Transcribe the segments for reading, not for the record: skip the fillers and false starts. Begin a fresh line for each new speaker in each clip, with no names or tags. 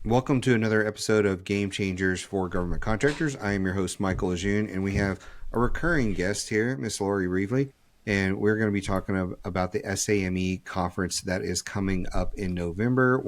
Welcome to another episode of Game Changers for Government Contractors. I am your host, Michael LeJeune, and we have a recurring guest here, Miss Lori Revely, and we're going to be talking about the SAME conference that is coming up in November.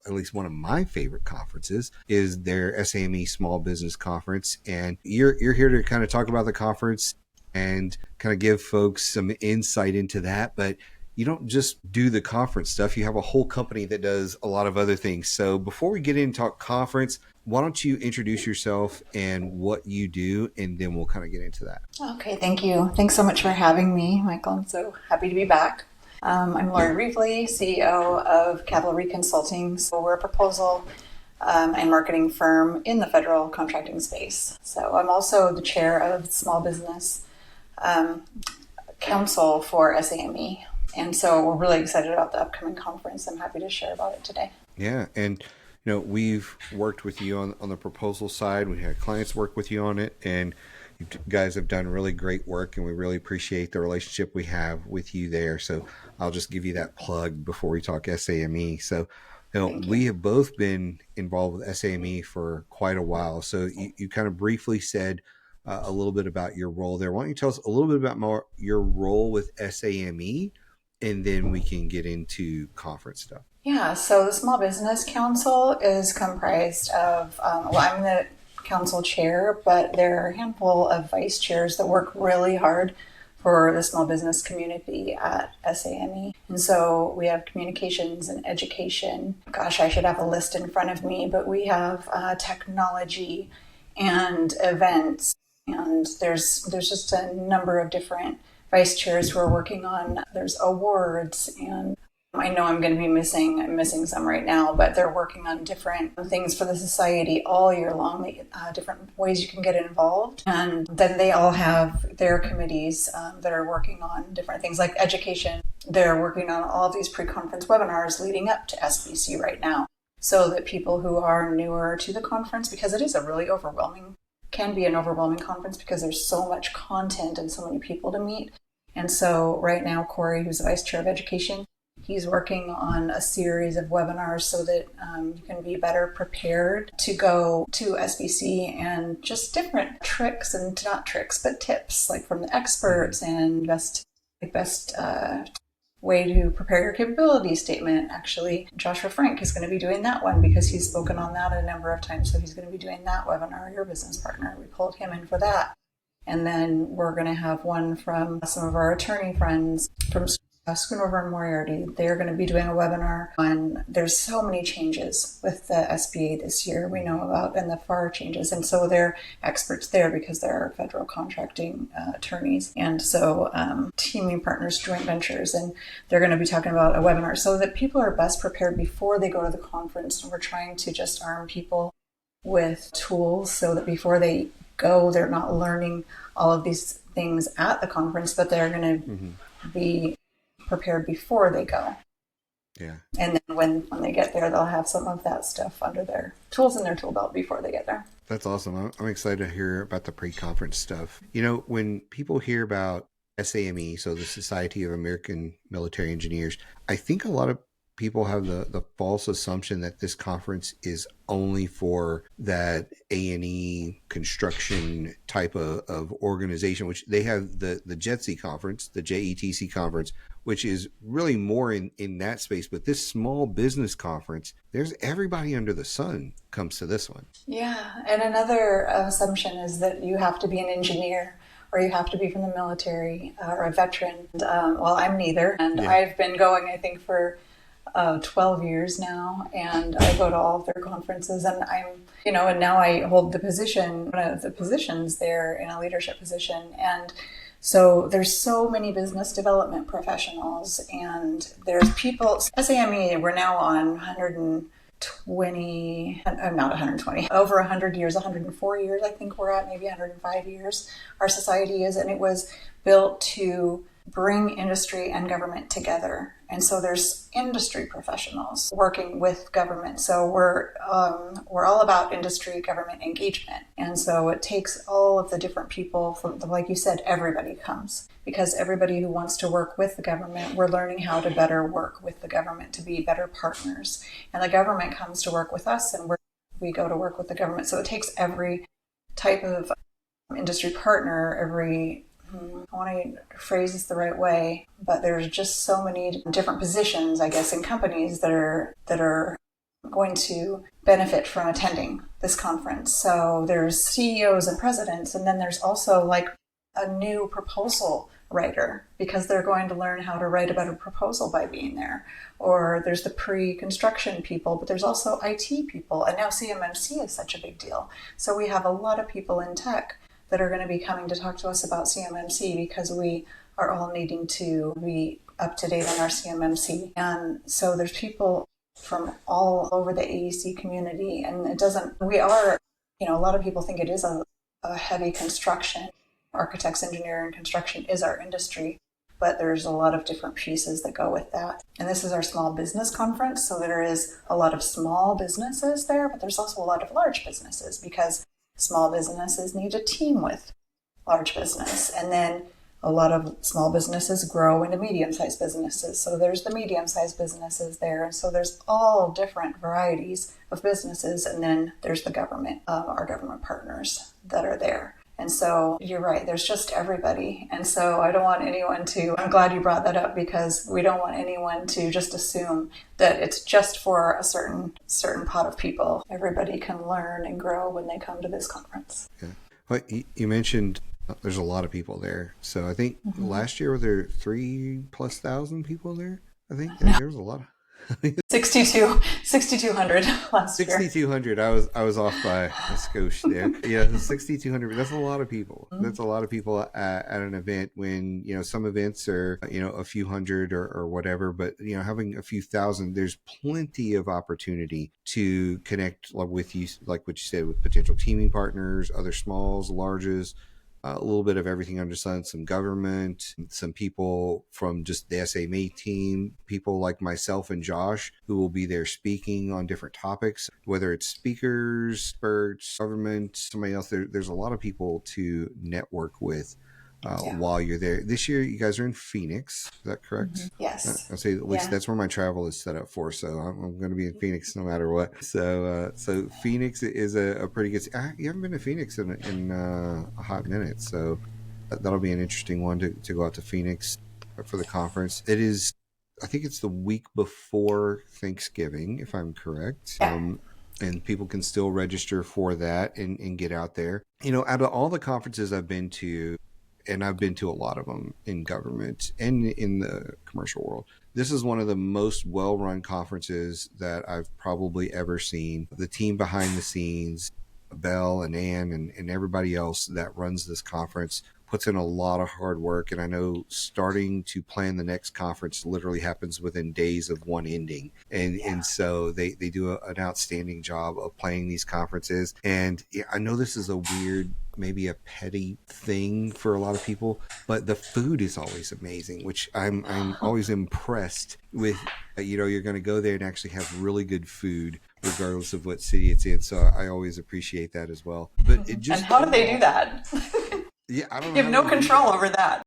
At least one of my favorite conferences is their SAME Small Business Conference, and you're here to kind of talk about the conference and kind of give folks some insight into that, but you don't just do the conference stuff. You have a whole company that does a lot of other things. So before we get into talk conference, why don't you introduce yourself and what you do, and then we'll kind of get into that.
Okay, thank you. Thanks so much for having me, Michael. I'm so happy to be back. I'm Lori Revely, CEO of Cavalry Consulting. So we're a proposal and marketing firm in the federal contracting space. So I'm also the chair of Small Business Council for SAME. And so we're really excited about the upcoming conference. I'm happy to share about it today.
Yeah, and we've worked with you on the proposal side. We had clients work with you on it, and you guys have done really great work, and we really appreciate the relationship we have with you there. So I'll just give you that plug before we talk SAME. So we have both been involved with SAME for quite a while. So you kind of briefly said a little bit about your role there. Why don't you tell us a little bit about more your role with SAME, and then we can get into conference stuff.
Yeah, so the Small Business Council is comprised of, I'm the council chair, but there are a handful of vice chairs that work really hard for the small business community at SAME. And so we have communications and education. Gosh, I should have a list in front of me, but we have technology and events. And there's just a number of different vice chairs who are working on, there's awards, and I know I'm missing some right now, but they're working on different things for the society all year long, different ways you can get involved. And then they all have their committees that are working on different things like education. They're working on all of these pre-conference webinars leading up to SBC right now, so that people who are newer to the conference, because it is can be an overwhelming conference because there's so much content and so many people to meet. And so right now, Corey, who's the Vice Chair of Education, he's working on a series of webinars so that you can be better prepared to go to SBC, and just different tricks, and not tricks, but tips, like from the experts, and best way to prepare your capability statement. Actually, Joshua Frank is going to be doing that one because he's spoken on that a number of times. So he's going to be doing that webinar, Your Business Partner. We pulled him in for that. And then we're going to have one from some of our attorney friends from Schoonover and Moriarty. They're going to be doing a webinar on, there's so many changes with the SBA this year we know about, and the FAR changes. And so they're experts there because they're federal contracting attorneys. And so teaming partners, joint ventures, and they're going to be talking about a webinar so that people are best prepared before they go to the conference. And we're trying to just arm people with tools so that before they go, they're not learning all of these things at the conference, but they're going to be prepared before they go.
Yeah. And
then when they get there, they'll have some of that stuff under their tools in their tool belt before they get there.
That's awesome. I'm excited to hear about the pre-conference stuff. When people hear about SAME, so the Society of American Military Engineers, I think a lot of people have the false assumption that this conference is only for that A&E construction type of organization, which they have the JETC conference, the JETC conference, which is really more in that space. But this small business conference, there's everybody under the sun comes to this one.
Yeah. And another assumption is that you have to be an engineer, or you have to be from the military, or a veteran. And, I'm neither. And yeah. I've been going, I think, for 12 years now, and I go to all of their conferences, and and now I hold one of the positions there in a leadership position. And so there's so many business development professionals, and there's people, SAME, we're now on 120, not 120, over 100 years, 104 years, I think we're at, maybe 105 years, our society is, and it was built to bring industry and government together. And so there's industry professionals working with government. So we're all about industry government engagement. And so it takes all of the different people from, like you said, everybody comes, because everybody who wants to work with the government, we're learning how to better work with the government, to be better partners. And the government comes to work with us, and we go to work with the government. So it takes every type of industry partner, I want to phrase this the right way, but there's just so many different positions, I guess, in companies that are going to benefit from attending this conference. So there's CEOs and presidents, and then there's also like a new proposal writer, because they're going to learn how to write a better proposal by being there. Or there's the pre-construction people, but there's also IT people, and now CMMC is such a big deal. So we have a lot of people in tech that are going to be coming to talk to us about CMMC, because we are all needing to be up to date on our CMMC. And so there's people from all over the AEC community, and a lot of people think it is a heavy construction. Architects, engineering, construction is our industry, but there's a lot of different pieces that go with that. And this is our small business conference, so there is a lot of small businesses there, but there's also a lot of large businesses, because small businesses need a team with large business. And then a lot of small businesses grow into medium-sized businesses. So there's the medium-sized businesses there. And so there's all different varieties of businesses. And then there's the government, our government partners that are there. And so you're right, there's just everybody. And so I'm glad you brought that up, because we don't want anyone to just assume that it's just for a certain pot of people. Everybody can learn and grow when they come to this conference.
Yeah. Well, you mentioned there's a lot of people there. So I think last year, were there 3,000+ people there? I think there was a lot of
6,200 last year.
6,200. I was off by a skosh there. Yeah, 6,200. That's a lot of people. That's a lot of people at an event, when some events are a few hundred or whatever, but having a few thousand, there's plenty of opportunity to connect with you, like what you said, with potential teaming partners, other smalls, larges. A little bit of everything under the sun, some government, some people from just the SMA team, people like myself and Josh, who will be there speaking on different topics, whether it's speakers, experts, government, somebody else. There's a lot of people to network with while you're there. This year, you guys are in Phoenix. Is that correct?
Yes.
I'll say at least that's where my travel is set up for. So I'm going to be in Phoenix no matter what. So Phoenix is a pretty good. You haven't been to Phoenix in a hot minute. So that'll be an interesting one to go out to Phoenix for the conference. It is, I think it's the week before Thanksgiving, if I'm correct. And people can still register for that and get out there. Out of all the conferences I've been to, and I've been to a lot of them in government and in the commercial world, this is one of the most well-run conferences that I've probably ever seen. The team behind the scenes, Belle and Ann and everybody else that runs this conference, puts in a lot of hard work. And I know starting to plan the next conference literally happens within days of one ending. And so they do an outstanding job of planning these conferences. And I know this is a weird, maybe a petty thing for a lot of people, but the food is always amazing, which I'm always impressed with. You're going to go there and actually have really good food regardless of what city it's in. So I always appreciate that as well. But it just,
and how do they do that?
Yeah, I don't know.
You have no control over that.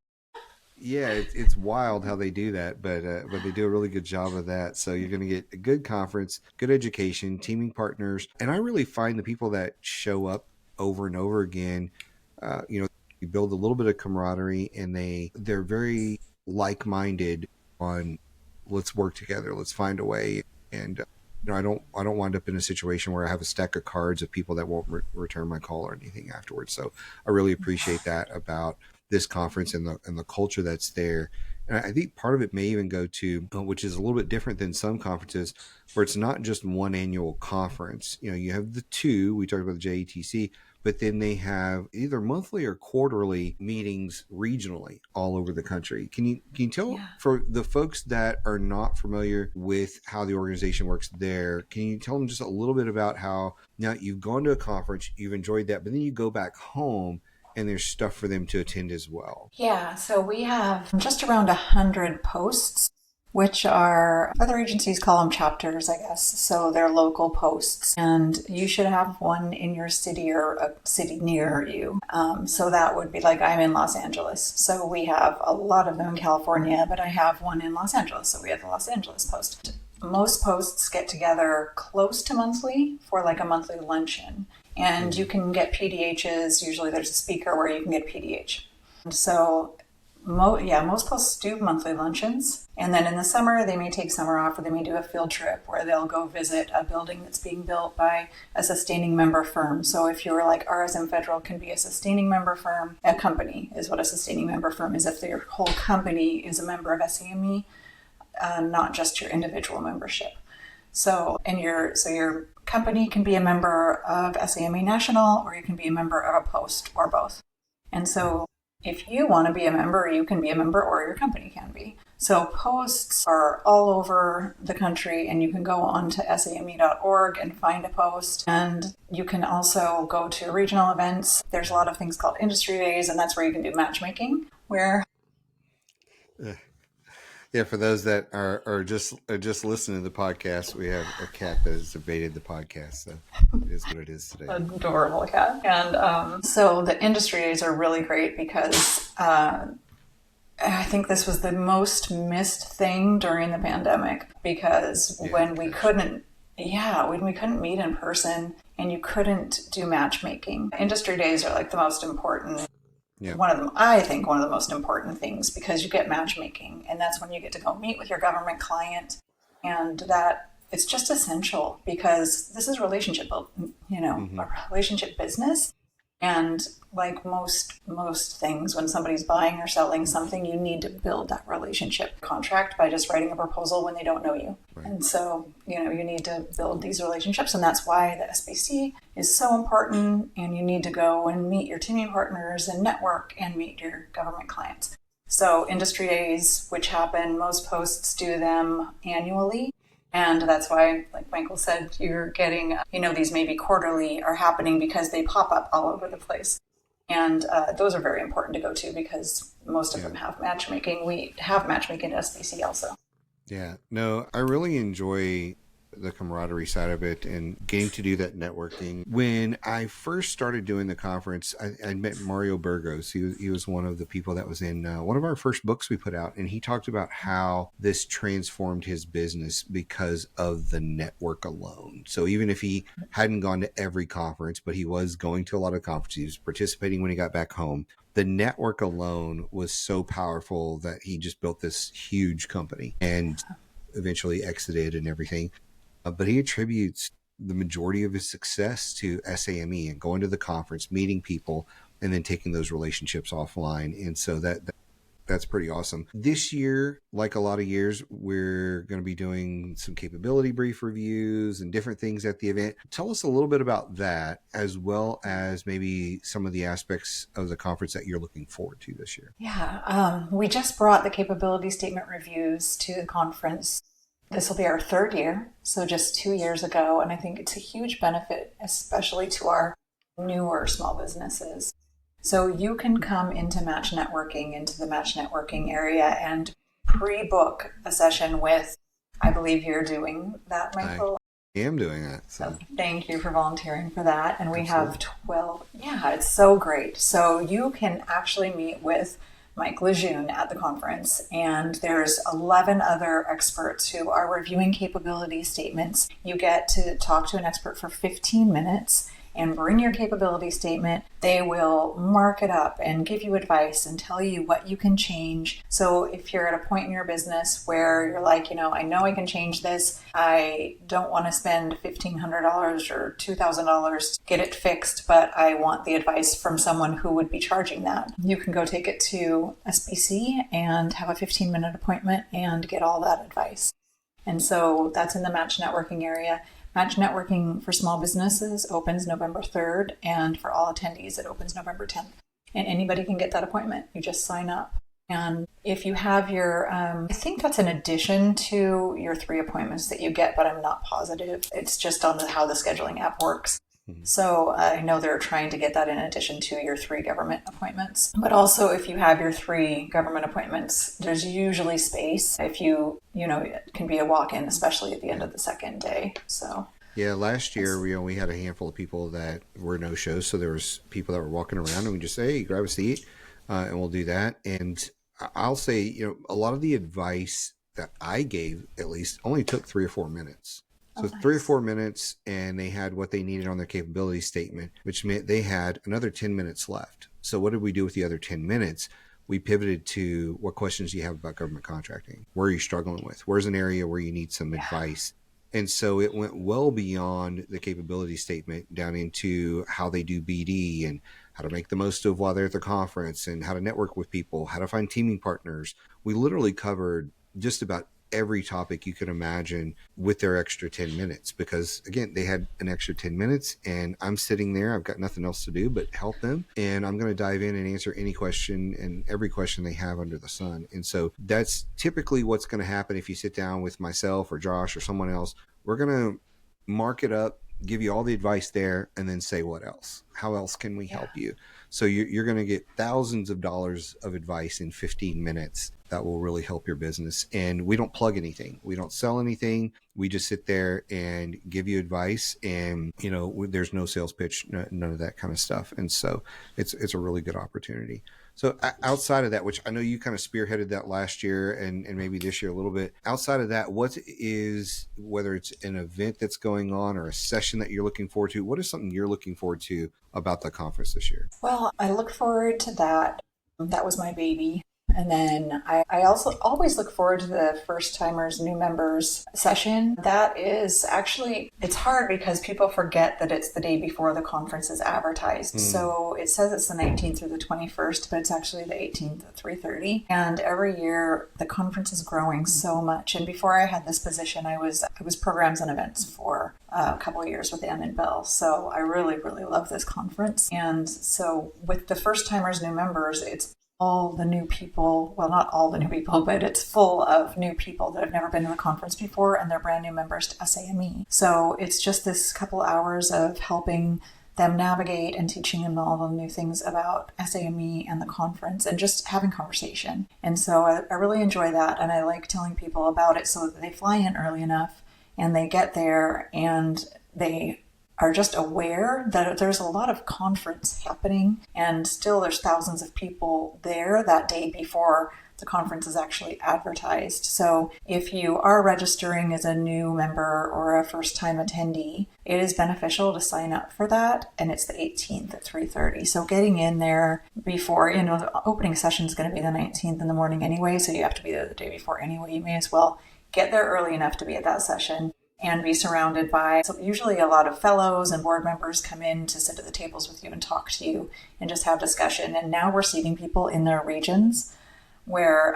Yeah, it's wild how they do that, but they do a really good job of that. So you're going to get a good conference, good education, teaming partners, and I really find the people that show up over and over again, you build a little bit of camaraderie, and they're very like-minded on let's work together, let's find a way, and I don't wind up in a situation where I have a stack of cards of people that won't return my call or anything afterwards. So I really appreciate that about this conference and the culture that's there. And I think part of it may even go to, which is a little bit different than some conferences, where it's not just one annual conference. You have the two, we talked about the JETC, but then they have either monthly or quarterly meetings regionally all over the country. Can you tell, for the folks that are not familiar with how the organization works there, can you tell them just a little bit about how now you've gone to a conference, you've enjoyed that, but then you go back home and there's stuff for them to attend as well.
Yeah, so we have just around 100 posts, which are, other agencies call them chapters, I guess. So they're local posts, and you should have one in your city or a city near you. So that would be like, I'm in Los Angeles. So we have a lot of them in California, but I have one in Los Angeles. So we have the Los Angeles post. Most posts get together close to monthly for like a monthly luncheon. And you can get PDHs. Usually there's a speaker where you can get PDH. And so most posts do monthly luncheons. And then in the summer, they may take summer off, or they may do a field trip where they'll go visit a building that's being built by a sustaining member firm. So if you were like, RSM Federal can be a sustaining member firm, a company is what a sustaining member firm is if your whole company is a member of SAME, not just your individual membership. So your company can be a member of SAME National, or you can be a member of a post, or both. And so if you want to be a member, you can be a member, or your company can be. So posts are all over the country, and you can go on to SAME.org and find a post. And you can also go to regional events. There's a lot of things called industry days, and that's where you can do matchmaking, where...
Yeah, for those that are just listening to the podcast, we have a cat that has evaded the podcast, so it is what it is today.
Adorable cat. And so the industry days are really great because I think this was the most missed thing during the pandemic, because when we couldn't meet in person and you couldn't do matchmaking, industry days are like the most important. Yeah. One of the most important things, because you get matchmaking, and that's when you get to go meet with your government client, and that it's just essential, because this is relationship, a relationship business. And like most things, when somebody's buying or selling something, you need to build that relationship contract by just writing a proposal when they don't know you. Right. And so, you need to build these relationships, and that's why the SBC is so important. And you need to go and meet your teaming partners and network and meet your government clients. So industry days, which happen, most posts do them annually. And that's why, like Michael said, you're getting, these maybe quarterly are happening because they pop up all over the place. And those are very important to go to, because most of them have matchmaking. We have matchmaking at SBC also. Yeah,
no, I really enjoy the camaraderie side of it and getting to do that networking. When I first started doing the conference, I met Mario Burgos. He was one of the people that was in one of our first books we put out, and he talked about how this transformed his business because of the network alone. So even if he hadn't gone to every conference, but he was going to a lot of conferences, he was participating when he got back home, the network alone was so powerful that he just built this huge company and eventually exited and everything. But he attributes the majority of his success to SAME and going to the conference, meeting people, and then taking those relationships offline. And so that's pretty awesome. This year, like a lot of years, we're going to be doing some capability brief reviews and different things at the event. Tell us a little bit about that, as well as maybe some of the aspects of the conference that you're looking forward to this year.
Yeah, we just brought the capability statement reviews to the conference. This will be our third year, so just 2 years ago, and I think it's a huge benefit, especially to our newer small businesses. So you can come into the match networking area, and pre-book a session with, I believe you're doing that, Michael?
I am doing that. So
thank you for volunteering for that. And we have 12. Yeah, it's so great. So you can actually meet with Michael LeJeune at the conference, and there's 11 other experts who are reviewing capability statements. You get to talk to an expert for 15 minutes and bring your capability statement. They will mark it up and give you advice and tell you what you can change. So if you're at a point in your business where you're like, I know I can change this, I don't want to spend $1,500 or $2,000 to get it fixed, but I want the advice from someone who would be charging that, you can go take it to SBC and have a 15-minute appointment and get all that advice. And so that's in the match networking area. Match networking for small businesses opens November 3rd, and for all attendees, it opens November 10th. And anybody can get that appointment. You just sign up. And if you have your, I think that's in addition to your 3 appointments that you get, but I'm not positive. It's just on how the scheduling app works.
Mhm.
So I know they're trying to get that in addition to your 3 government appointments. But also, if you have your 3 government appointments, there's usually space. If it can be a walk-in, especially at the end
Yeah.
of the second day. So
Yeah, last year
that's,
we had a handful of people that were no shows, so there was people that were walking around, and we just say, "Hey, grab a seat," and we'll do that. And I'll say, a lot of the advice that I gave, at least, only took 3 or 4 minutes.
oh,
So 3 or 4 minutes, and they had what they needed on their capability statement, which meant they had another 10 minutes left. So what did we do with the other 10 minutes? We pivoted to what questions do you have about government contracting? Where are you struggling with? Where's an area where you need some
yeah.
advice? And so it went well beyond the capability statement down into how they do BD and how to make the most of while they're at the conference and how to network with people, how to find teaming partners. We literally covered just about every topic you could imagine with their extra 10 minutes because, again, they had an extra 10 minutes and I'm sitting there. I've got nothing else to do but help them. And I'm going to dive in and answer any question and every question they have under the sun. And so that's typically what's going to happen if you sit down with myself or Josh or someone else. We're going to mark it up, give you all the advice there, and then say what else? How else can we
Yeah.
help you? So you're going to get thousands of dollars of advice in 15 minutes that will really help your business. And we don't plug anything. We don't sell anything. We just sit there and give you advice. And, there's no sales pitch, none of that kind of stuff. And so it's a really good opportunity. So outside of that, which I know you kind of spearheaded that last year and maybe this year a little bit, outside of that, whether it's an event that's going on or a session that you're looking forward to, what is something you're looking forward to about the conference this year?
Well, I look forward to that. That was my baby. And then I also always look forward to the first timers, new members session. That is actually, it's hard because people forget that it's the day before the conference is advertised.
Mm.
So it says it's the 19th through the 21st, but it's actually the 18th at 3:30. And every year the conference is growing so much. And before I had this position, I was programs and events for a couple of years with Ann and Bell. So I really, really love this conference. And so with the first timers, new members, it's all the new people, well, not all the new people, but it's full of new people that have never been to the conference before and they're brand new members to SAME. So it's just this couple hours of helping them navigate and teaching them all the new things about SAME and the conference and just having conversation. And so I really enjoy that. And I like telling people about it so that they fly in early enough and they get there and they are just aware that there's a lot of conference happening and still there's thousands of people there that day before the conference is actually advertised. So if you are registering as a new member or a first time attendee, it is beneficial to sign up for that. And it's the 18th at 3:30. So getting in there before, the opening session is going to be the 19th in the morning anyway. So you have to be there the day before anyway. You may as well get there early enough to be at that session and be surrounded by, so usually a lot of fellows and board members come in to sit at the tables with you and talk to you and just have discussion. And now we're seating people in their regions where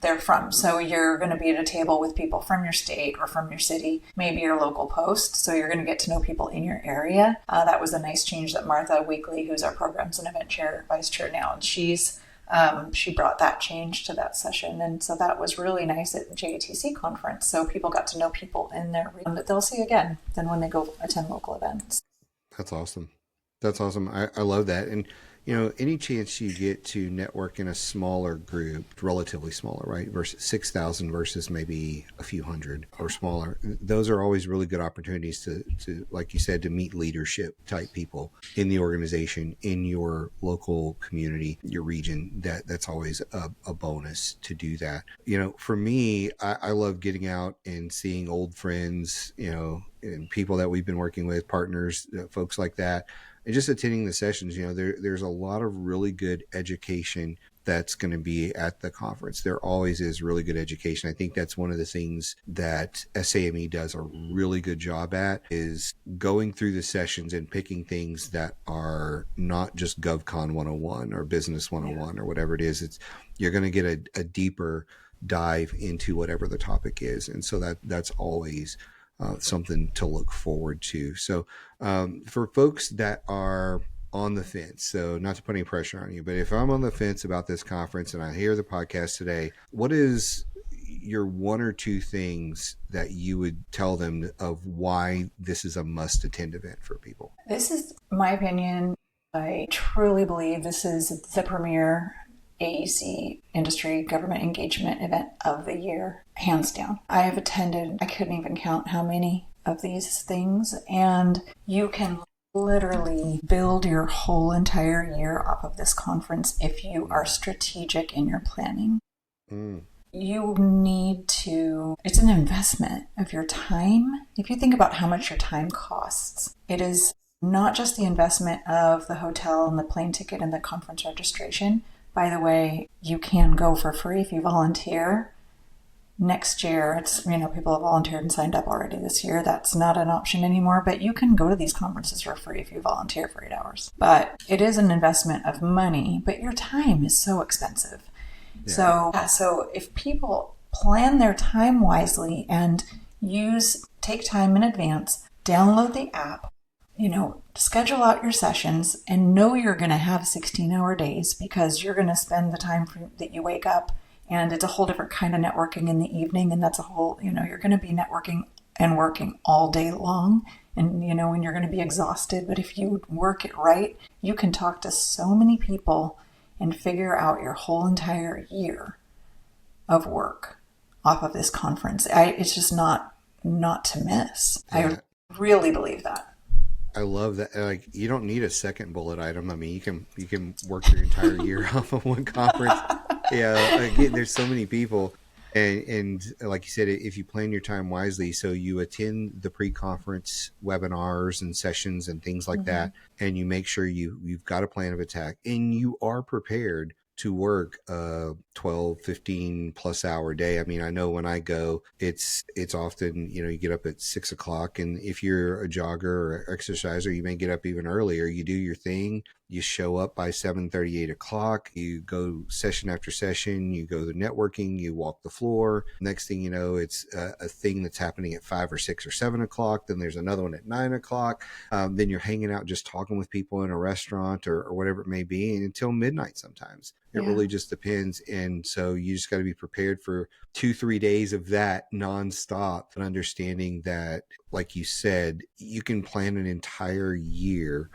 they're from. So you're going to be at a table with people from your state or from your city, maybe your local post. So you're going to get to know people in your area. That was a nice change that Martha Weekly, who's our programs and event chair, vice chair now, and she brought that change to that session. And so that was really nice at the JATC conference. So people got to know people in their region that they'll see again than when they go attend local events.
That's awesome. That's awesome. I love that. And, any chance you get to network in a smaller group, relatively smaller, right? Versus 6,000 versus maybe a few hundred or smaller. Those are always really good opportunities to, like you said, to meet leadership type people in the organization, in your local community, your region. That's always a bonus to do that. For me, I love getting out and seeing old friends, and people that we've been working with, partners, folks like that, and just attending the sessions. There's a lot of really good education that's going to be at the conference. There always is really good education. I think that's one of the things that SAME does a really good job at, is going through the sessions and picking things that are not just GovCon 101 or Business 101 or whatever it is. You're going to get a deeper dive into whatever the topic is. And so that's always something to look forward to. So for folks that are on the fence, so not to put any pressure on you, but if I'm on the fence about this conference and I hear the podcast today, what is your one or two things that you would tell them of why this is a must attend event for people?
This is my opinion. I truly believe this is the premier AEC industry government engagement event of the year, hands down. I have attended, I couldn't even count how many of these things, and you can literally build your whole entire year off of this conference if you are strategic in your planning. You need to, it's an investment of your time. If you think about how much your time costs, it is not just the investment of the hotel and the plane ticket and the conference registration. By the way, you can go for free if you volunteer. Next year, it's, people have volunteered and signed up already this year. That's not an option anymore, but you can go to these conferences for free if you volunteer for 8 hours. But it is an investment of money, but your time is so expensive. Yeah. So if people plan their time wisely and take time in advance, download the app, schedule out your sessions and know you're going to have 16-hour days because you're going to spend the time that you wake up, and it's a whole different kind of networking in the evening. And that's a whole, you're going to be networking and working all day long, and, and you're going to be exhausted. But if you work it right, you can talk to so many people and figure out your whole entire year of work off of this conference. It's just not to miss. Yeah. I really believe that.
I love that. Like, you don't need a second bullet item. I mean, you can work your entire year off of one conference. Yeah, again, there's so many people, and like you said, if you plan your time wisely, so you attend the pre-conference webinars and sessions and things like that, and you make sure you've got a plan of attack and you are prepared to work a 12, 15 plus hour day. I mean, I know when I go, it's often, you get up at 6 o'clock, and if you're a jogger or exerciser, you may get up even earlier. You do your thing. You show up by 7:30, 8 o'clock. You go session after session. You go to networking. You walk the floor. Next thing you know, it's a thing that's happening at 5 or 6 or 7 o'clock. Then there's another one at 9 o'clock. Then you're hanging out just talking with people in a restaurant or whatever it may be, and until midnight sometimes. It really just depends. And so you just got to be prepared for 2-3 days of that nonstop, and understanding that, like you said, you can plan an entire year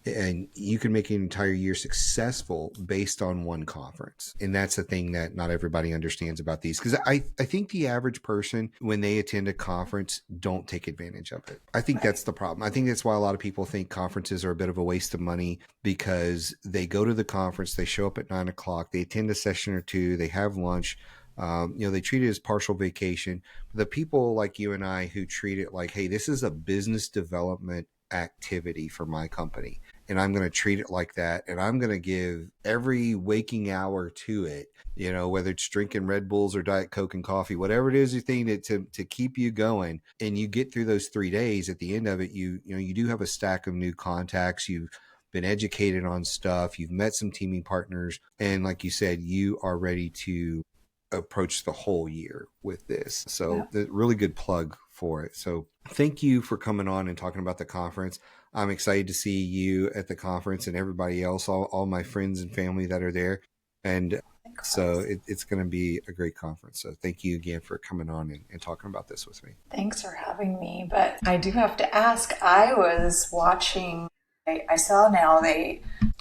and you can make an entire year successful based on one conference. And that's the thing that not everybody understands about these. Because I think the average person, when they attend a conference, don't take advantage of it. I think that's the problem. I think that's why a lot of people think conferences are a bit of a waste of money, because they go to the conference, they show up at 9 o'clock, they attend a session or two, they have lunch. They treat it as partial vacation. But the people like you and I who treat it like, hey, this is a business development activity for my company, and I'm going to treat it like that, and I'm going to give every waking hour to it, whether it's drinking Red Bulls or Diet Coke and coffee, whatever it is you think to keep you going. And you get through those 3 days. At the end of it, you do have a stack of new contacts. You've been educated on stuff. You've met some teaming partners, and like you said, you are ready to approach the whole year with this. So the really good plug for it. So thank you for coming on and talking about the conference. I'm excited to see you at the conference and everybody else, all my friends and family that are there. And so it's going to be a great conference. So thank you again for coming on and talking about this with me.
Thanks for having me. But I do have to ask, I was watching, I saw now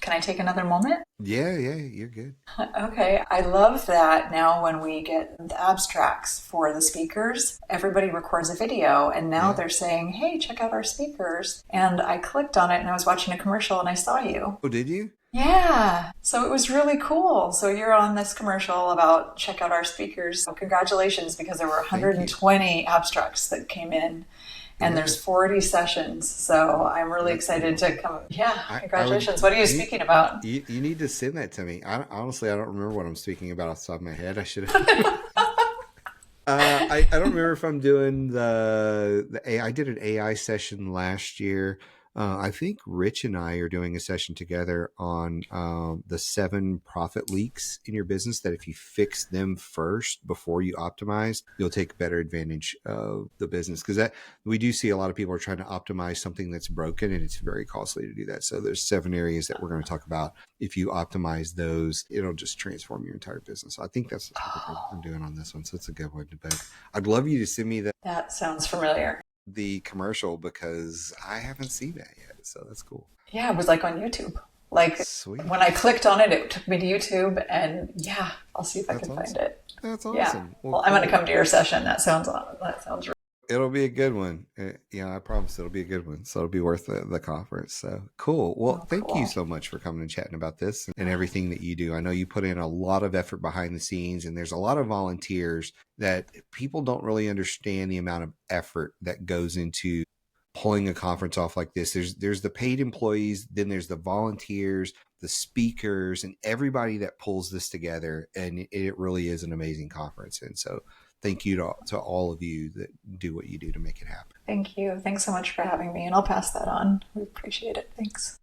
can I take another moment?
Yeah, you're good.
Okay. I love that now when we get the abstracts for the speakers, everybody records a video, and now they're saying, hey, check out our speakers. And I clicked on it and I was watching a commercial and I saw you.
Oh, did you?
Yeah. So it was really cool. So you're on this commercial about check out our speakers. So congratulations, because there were 120 abstracts that came in. And there's 40 sessions. So I'm really excited to come. Yeah, congratulations. What are you speaking about?
You need to send that to me. Honestly, I don't remember what I'm speaking about off the top of my head. I should have. I don't remember if I'm doing the AI. I did an AI session last year. I think Rich and I are doing a session together on the 7 profit leaks in your business that if you fix them first before you optimize, you'll take better advantage of the business. Because that we do see a lot of people are trying to optimize something that's broken, and it's very costly to do that. So there's 7 areas that we're going to talk about. If you optimize those, it'll just transform your entire business. So I think that's the topic I'm doing on this one. So it's a good one. But I'd love you to send me
That sounds familiar.
the commercial because I haven't seen that yet. So that's cool.
Yeah, it was like on YouTube. Like
Sweet.
when I clicked on it, it took me to YouTube, and yeah, I'll see if I
That's
can
awesome.
find it.
That's awesome.
Yeah. Well, I'm going to come to your session. That sounds
It'll be a good one. I promise it'll be a good one. So it'll be worth the conference. So cool. Well, thank you
cool.
so much for coming and chatting about this and everything that you do. I know you put in a lot of effort behind the scenes, and there's a lot of volunteers that people don't really understand the amount of effort that goes into pulling a conference off like this. There's the paid employees, then there's the volunteers, the speakers, and everybody that pulls this together. And it really is an amazing conference. And so thank you to all of you that do what you do to make it happen.
Thank you. Thanks so much for having me, and I'll pass that on. We appreciate it. Thanks.